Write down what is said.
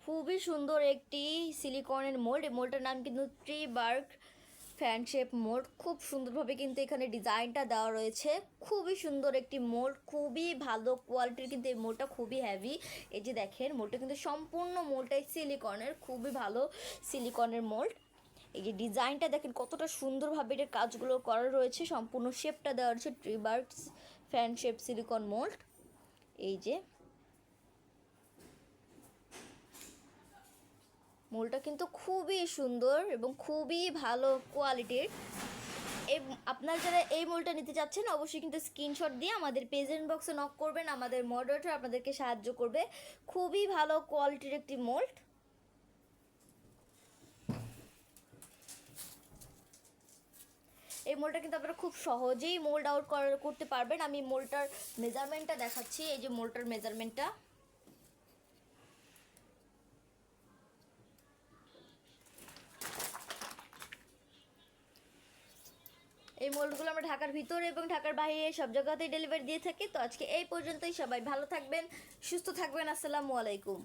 খুবই সুন্দর একটি সিলিকনের মোল্ড। এই মোল্ডটার নাম কিন্তু tree bark fan shape mould. খুব সুন্দরভাবে কিন্তু এখানে ডিজাইনটা দেওয়া রয়েছে। খুবই সুন্দর একটি মোল্ড, খুবই ভালো কোয়ালিটির কিন্তু এই মোল্ডটা, খুবই হেভি। এই যে দেখেন মোল্ডটা কিন্তু সম্পূর্ণ মোল্ডটাই সিলিকনের, খুবই ভালো সিলিকনের মোল্ড। এই যে ডিজাইনটা দেখেন কতটা সুন্দরভাবে এটার কাজগুলো করা রয়েছে, সম্পূর্ণ শেপটা দেওয়া রয়েছে tree bark fan shape silicone mould. এই যে মোলটা কিন্তু খুবই সুন্দর এবং খুবই ভালো কোয়ালিটির। এই আপনার যারা এই মোলটা নিতে চাচ্ছেন অবশ্যই কিন্তু স্ক্রিনশট দিয়ে আমাদের পেজেন্ট বক্সে নক করবেন, আমাদের মডারেটর আপনাদেরকে সাহায্য করবে। খুবই ভালো কোয়ালিটির একটি মোল্ড। এই মোলটা কিন্তু আপনারা খুব সহজেই মোল্ড আউট করতে পারবেন। আমি মোলটার মেজারমেন্টটা দেখাচ্ছি। এই যে মোলটার মেজারমেন্টটা, এই মোল্ডগুলো আমরা ঢাকার ভিতরে এবং ঢাকার বাইরে সব জায়গাতেই ডেলিভারি দিয়ে থাকি। তো আজকে এই পর্যন্তই, সবাই ভালো থাকবেন, সুস্থ থাকবেন। আসসালামু আলাইকুম।